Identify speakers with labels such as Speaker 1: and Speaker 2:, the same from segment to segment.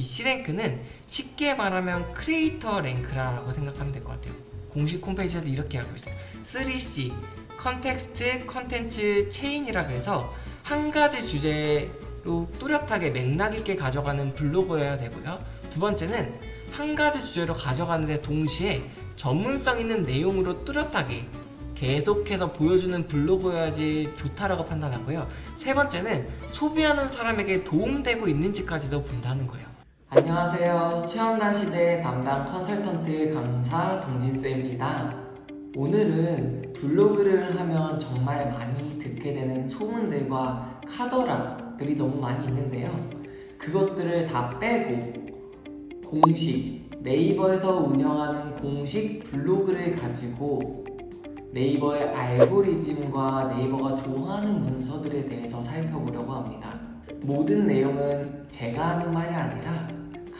Speaker 1: 이 C랭크는 쉽게 말하면 크리에이터 랭크라고 생각하면 될 것 같아요. 공식 홈페이지에도 이렇게 하고 있어요. 3C 컨텍스트 컨텐츠 체인이라 그래서 한 가지 주제로 뚜렷하게 맥락 있게 가져가는 블로그여야 되고요. 두 번째는 한 가지 주제로 가져가는데 동시에 전문성 있는 내용으로 뚜렷하게 계속해서 보여주는 블로그여야지 좋다라고 판단하고요. 세 번째는 소비하는 사람에게 도움되고 있는지까지도 본다는 거예요. 안녕하세요. 체험단 시대 담당 컨설턴트 강사 동진쌤입니다. 오늘은 블로그를 하면 정말 많이 듣게 되는 소문들과 카더라들이 너무 많이 있는데요. 그것들을 다 빼고 공식, 네이버에서 운영하는 공식 블로그를 가지고 네이버의 알고리즘과 네이버가 좋아하는 문서들에 대해서 살펴보려고 합니다. 모든 내용은 제가 하는 말이 아니라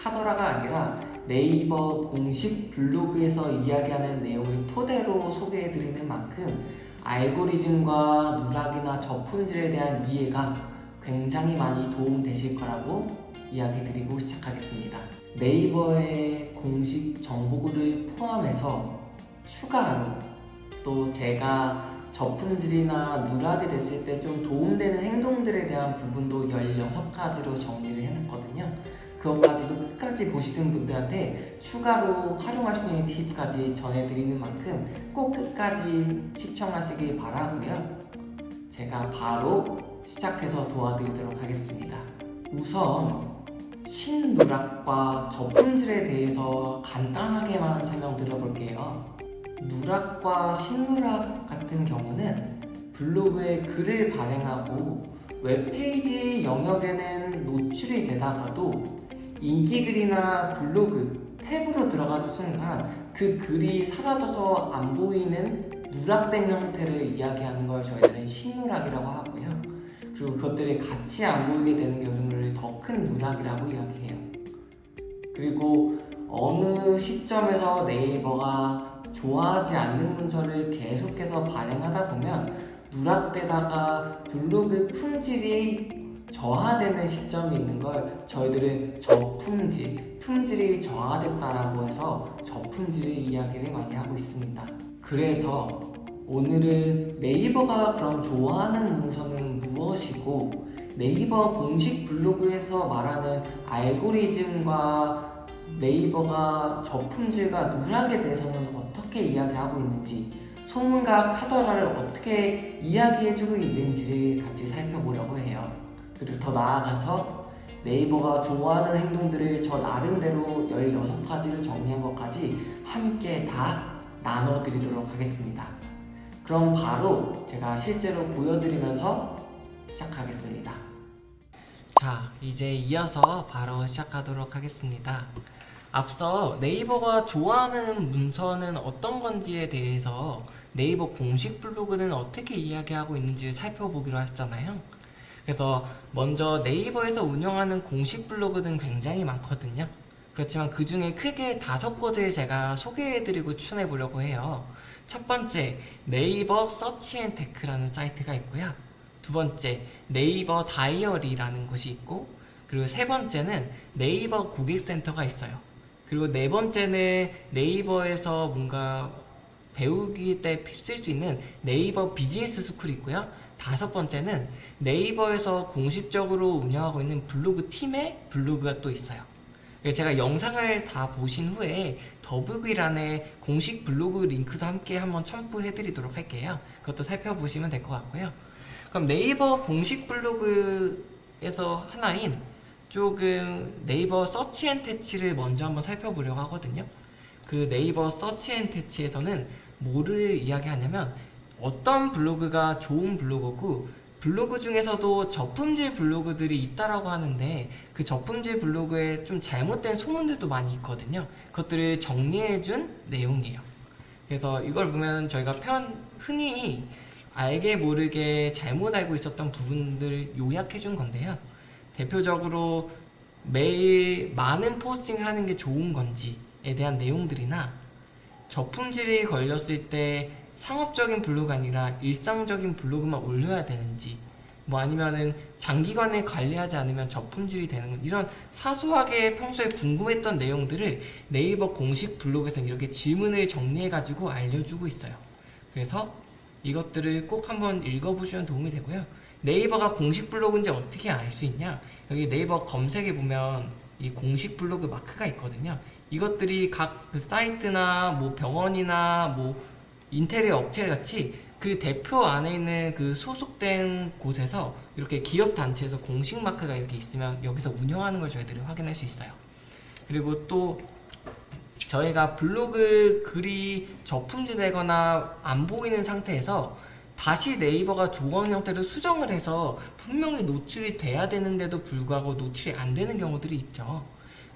Speaker 1: 카더라가 아니라 네이버 공식 블로그에서 이야기하는 내용을 토대로 소개해드리는 만큼 알고리즘과 누락이나 저품질에 대한 이해가 굉장히 많이 도움되실 거라고 이야기 드리고 시작하겠습니다. 네이버의 공식 정보글을 포함해서 추가로 또 제가 저품질이나 누락이 됐을 때 좀 도움되는 행동들에 대한 부분도 16가지로 정리를 해놨거든요. 그것까지도 끝까지 보시는 분들한테 추가로 활용할 수 있는 팁까지 전해드리는 만큼 꼭 끝까지 시청하시길 바라고요. 제가 바로 시작해서 도와드리도록 하겠습니다. 우선 신누락과 저품질에 대해서 간단하게만 설명드려볼게요. 누락과 신누락 같은 경우는 블로그에 글을 발행하고 웹페이지 영역에는 노출이 되다가도 인기글이나 블로그 탭으로 들어가는 순간 그 글이 사라져서 안 보이는 누락된 형태를 이야기하는 걸 저희들은 신누락이라고 하고요. 그리고 그것들이 같이 안 보이게 되는 경우를 더 큰 누락이라고 이야기해요. 그리고 어느 시점에서 네이버가 좋아하지 않는 문서를 계속해서 발행하다 보면 누락되다가 블로그 품질이 저하되는 시점이 있는 걸 저희들은 저품질, 품질이 저하됐다라고 해서 저품질의 이야기를 많이 하고 있습니다. 그래서 오늘은 네이버가 그럼 좋아하는 문서는 무엇이고 네이버 공식 블로그에서 말하는 알고리즘과 네이버가 저품질과 누락에 대해서는 어떻게 이야기하고 있는지 소문과 카더라를 어떻게 이야기해주고 있는지를 같이 살펴보려고 해요. 그리고 더 나아가서 네이버가 좋아하는 행동들을 저 나름대로 16가지를 정리한 것까지 함께 다 나눠드리도록 하겠습니다. 그럼 바로 제가 실제로 보여드리면서 시작하겠습니다. 자, 이제 이어서 바로 시작하도록 하겠습니다. 앞서 네이버가 좋아하는 문서는 어떤 건지에 대해서 네이버 공식 블로그는 어떻게 이야기하고 있는지를 살펴보기로 했잖아요. 그래서 먼저 네이버에서 운영하는 공식 블로그는 굉장히 많거든요. 그렇지만 그 중에 크게 5곳을 제가 소개해드리고 추천해보려고 해요. 첫 번째, 네이버 서치앤테크라는 사이트가 있고요. 두 번째, 네이버 다이어리라는 곳이 있고, 그리고 세 번째는 네이버 고객센터가 있어요. 그리고 네 번째는 네이버에서 뭔가 배우기 때 쓸 수 있는 네이버 비즈니스 스쿨이 있고요. 다섯 번째는 네이버에서 공식적으로 운영하고 있는 블로그 팀의 블로그가 또 있어요. 제가 영상을 다 보신 후에 더보기란에 공식 블로그 링크도 함께 한번 첨부해드리도록 할게요. 그것도 살펴보시면 될 것 같고요. 그럼 네이버 공식 블로그에서 하나인 조금 네이버 서치앤태치를 먼저 한번 살펴보려고 하거든요. 그 네이버 서치앤태치에서는 뭐를 이야기하냐면 어떤 블로그가 좋은 블로그고 블로그 중에서도 저품질 블로그들이 있다라고 하는데 그 저품질 블로그에 좀 잘못된 소문들도 많이 있거든요. 그것들을 정리해준 내용이에요. 그래서 이걸 보면 저희가 흔히 알게 모르게 잘못 알고 있었던 부분들을 요약해준 건데요. 대표적으로 매일 많은 포스팅 하는 게 좋은 건지에 대한 내용들이나 저품질이 걸렸을 때 상업적인 블로그가 아니라 일상적인 블로그만 올려야 되는지 뭐 아니면은 장기간에 관리하지 않으면 저품질이 되는 것, 이런 사소하게 평소에 궁금했던 내용들을 네이버 공식 블로그에서 이렇게 질문을 정리해가지고 알려주고 있어요. 그래서 이것들을 꼭 한번 읽어보시면 도움이 되고요. 네이버가 공식 블로그인지 어떻게 알 수 있냐? 여기 네이버 검색에 보면 이 공식 블로그 마크가 있거든요. 이것들이 각 그 사이트나 뭐 병원이나 뭐 인테리어 업체 같이 그 대표 안에 있는 그 소속된 곳에서 이렇게 기업 단체에서 공식 마크가 이렇게 있으면 여기서 운영하는 걸 저희들이 확인할 수 있어요. 그리고 또 저희가 블로그 글이 저품질되거나 안 보이는 상태에서 다시 네이버가 조건 형태로 수정을 해서 분명히 노출이 돼야 되는데도 불구하고 노출이 안 되는 경우들이 있죠.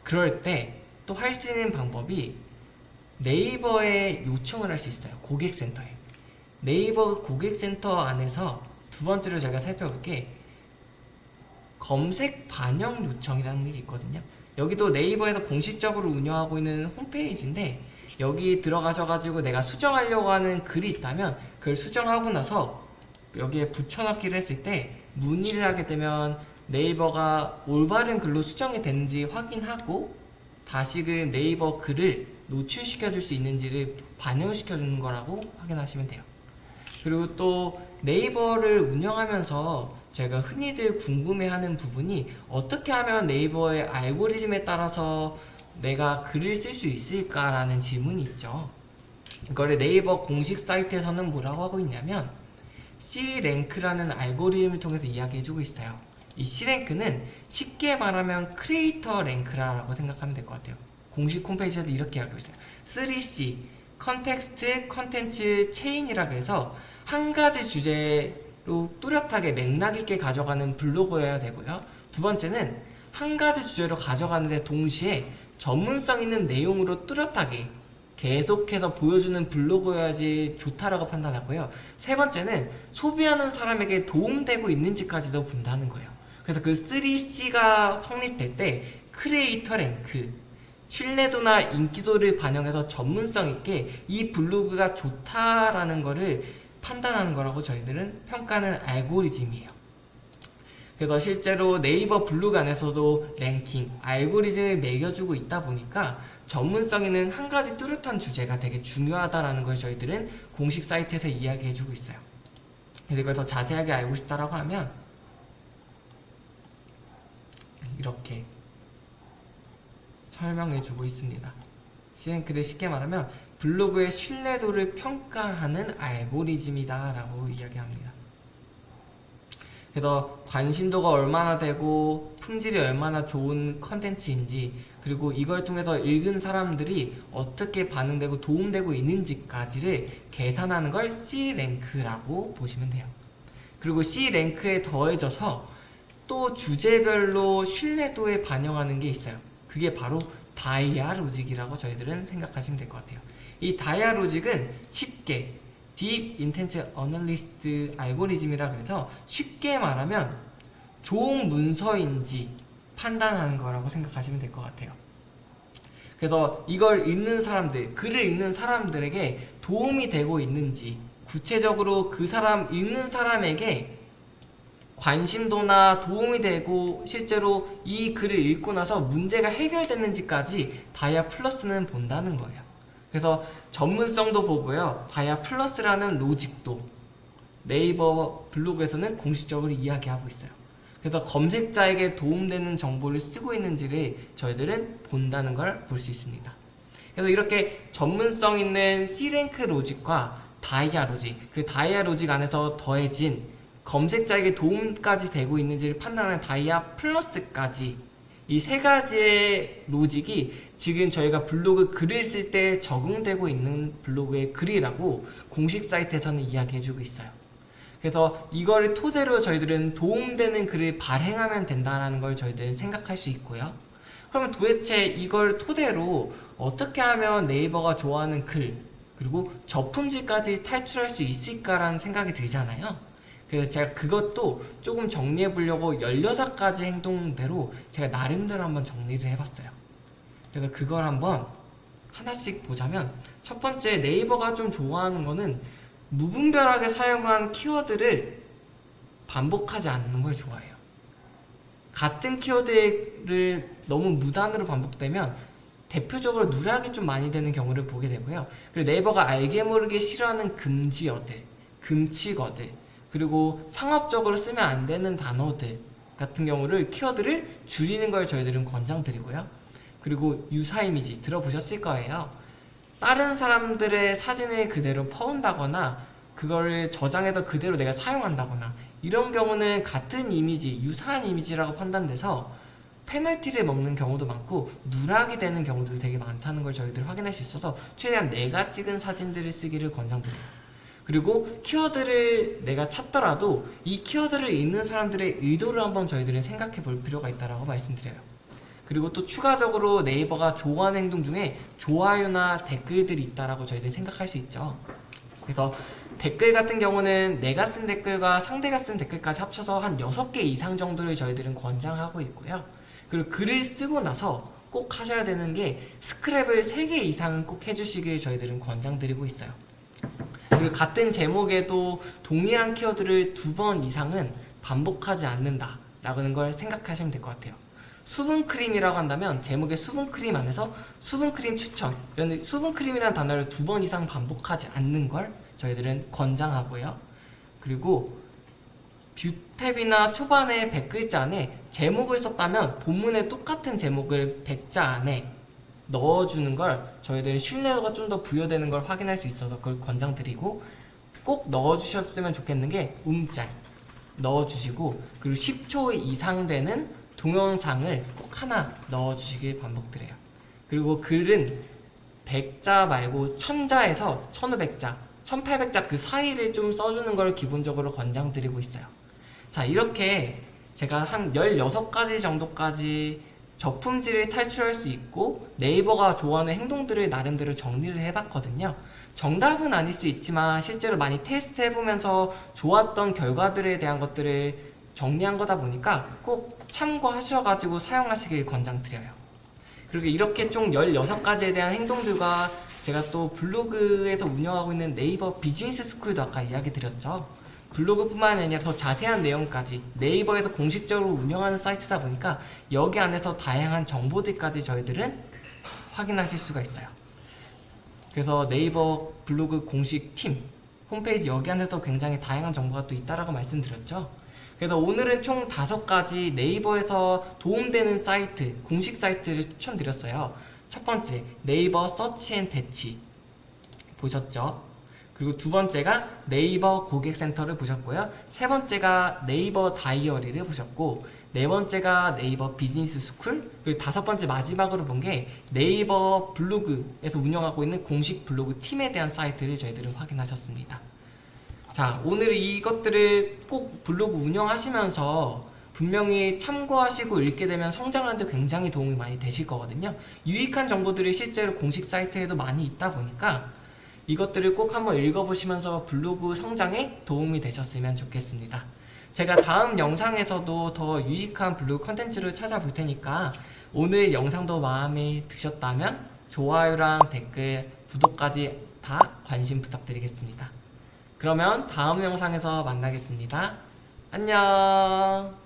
Speaker 1: 그럴 때 또 할 수 있는 방법이 네이버에 요청을 할 수 있어요. 고객센터에. 네이버 고객센터 안에서 두 번째로 저희가 살펴볼 게 검색 반영 요청이라는 게 있거든요. 여기도 네이버에서 공식적으로 운영하고 있는 홈페이지인데 여기 들어가셔가지고 내가 수정하려고 하는 글이 있다면 그걸 수정하고 나서 여기에 붙여넣기를 했을 때 문의를 하게 되면 네이버가 올바른 글로 수정이 되는지 확인하고 다시금 네이버 글을 노출시켜 줄 수 있는지를 반영시켜 주는 거라고 확인하시면 돼요. 그리고 또 네이버를 운영하면서 저희가 흔히들 궁금해하는 부분이 어떻게 하면 네이버의 알고리즘에 따라서 내가 글을 쓸 수 있을까라는 질문이 있죠. 이거를 네이버 공식 사이트에서는 뭐라고 하고 있냐면 C랭크라는 알고리즘을 통해서 이야기해주고 있어요. 이 C랭크는 쉽게 말하면 크리에이터 랭크라고 생각하면 될 것 같아요. 공식 홈페이지에도 이렇게 하고 있어요. 3C, 컨텍스트, 컨텐츠, 체인이라 그래서 한 가지 주제로 뚜렷하게 맥락 있게 가져가는 블로그여야 되고요. 두 번째는 한 가지 주제로 가져가는데 동시에 전문성 있는 내용으로 뚜렷하게 계속해서 보여주는 블로그여야지 좋다라고 판단하고요. 세 번째는 소비하는 사람에게 도움되고 있는지까지도 본다는 거예요. 그래서 그 3C가 성립될 때 크리에이터 랭크, 신뢰도나 인기도를 반영해서 전문성 있게 이 블로그가 좋다라는 거를 판단하는 거라고 저희들은 평가하는 알고리즘이에요. 그래서 실제로 네이버 블로그 안에서도 랭킹, 알고리즘을 매겨주고 있다 보니까 전문성 있는 한 가지 뚜렷한 주제가 되게 중요하다라는 걸 저희들은 공식 사이트에서 이야기해주고 있어요. 그래서 이걸 더 자세하게 알고 싶다라고 하면 이렇게 설명해주고 있습니다. C랭크를 쉽게 말하면 블로그의 신뢰도를 평가하는 알고리즘이다 라고 이야기합니다. 그래서 관심도가 얼마나 되고 품질이 얼마나 좋은 컨텐츠인지 그리고 이걸 통해서 읽은 사람들이 어떻게 반응되고 도움되고 있는지까지를 계산하는 걸 C랭크라고 보시면 돼요. 그리고 C랭크에 더해져서 또 주제별로 신뢰도에 반영하는 게 있어요. 그게 바로 다이아 로직이라고 저희들은 생각하시면 될 것 같아요. 이 다이아 로직은 쉽게 Deep Intent Analyst 알고리즘이라 그래서 쉽게 말하면 좋은 문서인지 판단하는 거라고 생각하시면 될 것 같아요. 그래서 이걸 읽는 사람들, 글을 읽는 사람들에게 도움이 되고 있는지 구체적으로 그 사람, 읽는 사람에게 관심도나 도움이 되고 실제로 이 글을 읽고 나서 문제가 해결됐는지까지 다이아 플러스는 본다는 거예요. 그래서 전문성도 보고요. 다이아 플러스라는 로직도 네이버 블로그에서는 공식적으로 이야기하고 있어요. 그래서 검색자에게 도움되는 정보를 쓰고 있는지를 저희들은 본다는 걸 볼 수 있습니다. 그래서 이렇게 전문성 있는 C랭크 로직과 다이아 로직, 그리고 다이아 로직 안에서 더해진 검색자에게 도움까지 되고 있는지를 판단하는 다이아 플러스까지 이 세 가지의 로직이 지금 저희가 블로그 글을 쓸 때 적용되고 있는 블로그의 글이라고 공식 사이트에서는 이야기해주고 있어요. 그래서 이거를 토대로 저희들은 도움되는 글을 발행하면 된다는 걸 저희들은 생각할 수 있고요. 그러면 도대체 이걸 토대로 어떻게 하면 네이버가 좋아하는 글 그리고 저품질까지 탈출할 수 있을까라는 생각이 들잖아요. 그래서 제가 그것도 조금 정리해 보려고 16가지 행동대로 제가 나름대로 한번 정리를 해봤어요. 그래서 그걸 한번 하나씩 보자면 첫 번째 네이버가 좀 좋아하는 거는 무분별하게 사용한 키워드를 반복하지 않는 걸 좋아해요. 같은 키워드를 너무 무단으로 반복되면 대표적으로 누락이 좀 많이 되는 경우를 보게 되고요. 그리고 네이버가 알게 모르게 싫어하는 금지어들, 금치어들, 그리고 상업적으로 쓰면 안 되는 단어들 같은 경우를 키워드를 줄이는 걸 저희들은 권장드리고요. 그리고 유사 이미지 들어보셨을 거예요. 다른 사람들의 사진을 그대로 퍼온다거나 그거를 저장해서 그대로 내가 사용한다거나 이런 경우는 같은 이미지, 유사한 이미지라고 판단돼서 페널티를 먹는 경우도 많고 누락이 되는 경우도 되게 많다는 걸 저희들이 확인할 수 있어서 최대한 내가 찍은 사진들을 쓰기를 권장드려요. 그리고 키워드를 내가 찾더라도 이 키워드를 읽는 사람들의 의도를 한번 저희들은 생각해 볼 필요가 있다고 말씀드려요. 그리고 또 추가적으로 네이버가 좋아하는 행동 중에 좋아요나 댓글들이 있다라고 저희들이 생각할 수 있죠. 그래서 댓글 같은 경우는 내가 쓴 댓글과 상대가 쓴 댓글까지 합쳐서 한 6개 이상 정도를 저희들은 권장하고 있고요. 그리고 글을 쓰고 나서 꼭 하셔야 되는 게 스크랩을 3개 이상은 꼭 해주시길 저희들은 권장드리고 있어요. 그리고 같은 제목에도 동일한 키워드를 2번 이상은 반복하지 않는다라는 걸 생각하시면 될 것 같아요. 수분크림이라고 한다면 제목에 수분크림 안에서 수분크림 추천, 이런 수분크림이라는 단어를 2번 이상 반복하지 않는 걸 저희들은 권장하고요. 그리고 뷰탭이나 초반에 100글자 안에 제목을 썼다면 본문에 똑같은 제목을 100자 안에 넣어주는 걸 저희들은 신뢰도가 좀 더 부여되는 걸 확인할 수 있어서 그걸 권장드리고, 꼭 넣어주셨으면 좋겠는 게 움짤 넣어주시고, 그리고 10초 이상 되는 동영상을 꼭 하나 넣어주시길 반복드려요. 그리고 글은 100자 말고 1000자에서 1500자, 1800자 그 사이를 좀 써주는 걸 기본적으로 권장드리고 있어요. 자, 이렇게 제가 한 16가지 정도까지 저품질을 탈출할 수 있고 네이버가 좋아하는 행동들을 나름대로 정리를 해봤거든요. 정답은 아닐 수 있지만 실제로 많이 테스트 해보면서 좋았던 결과들에 대한 것들을 정리한 거다 보니까 꼭 참고하셔가지고 사용하시길 권장드려요. 그리고 이렇게 총 16가지에 대한 행동들과 제가 또 블로그에서 운영하고 있는 네이버 비즈니스 스쿨도 아까 이야기 드렸죠. 블로그뿐만 아니라 더 자세한 내용까지 네이버에서 공식적으로 운영하는 사이트다 보니까 여기 안에서 다양한 정보들까지 저희들은 확인하실 수가 있어요. 그래서 네이버 블로그 공식 팀 홈페이지 여기 안에서 굉장히 다양한 정보가 또 있다라고 말씀드렸죠. 그래서 오늘은 총 5가지 네이버에서 도움되는 사이트, 공식 사이트를 추천드렸어요. 첫 번째, 네이버 서치 앤 대치 보셨죠? 그리고 두 번째가 네이버 고객센터를 보셨고요. 세 번째가 네이버 다이어리를 보셨고, 네 번째가 네이버 비즈니스 스쿨, 그리고 5번째 마지막으로 본 게 네이버 블로그에서 운영하고 있는 공식 블로그 팀에 대한 사이트를 저희들은 확인하셨습니다. 자, 오늘 이것들을 꼭 블로그 운영하시면서 분명히 참고하시고 읽게 되면 성장하는 데 굉장히 도움이 많이 되실 거거든요. 유익한 정보들이 실제로 공식 사이트에도 많이 있다 보니까 이것들을 꼭 한번 읽어보시면서 블로그 성장에 도움이 되셨으면 좋겠습니다. 제가 다음 영상에서도 더 유익한 블로그 컨텐츠를 찾아볼 테니까 오늘 영상도 마음에 드셨다면 좋아요랑 댓글, 구독까지 다 관심 부탁드리겠습니다. 그러면 다음 영상에서 만나겠습니다. 안녕.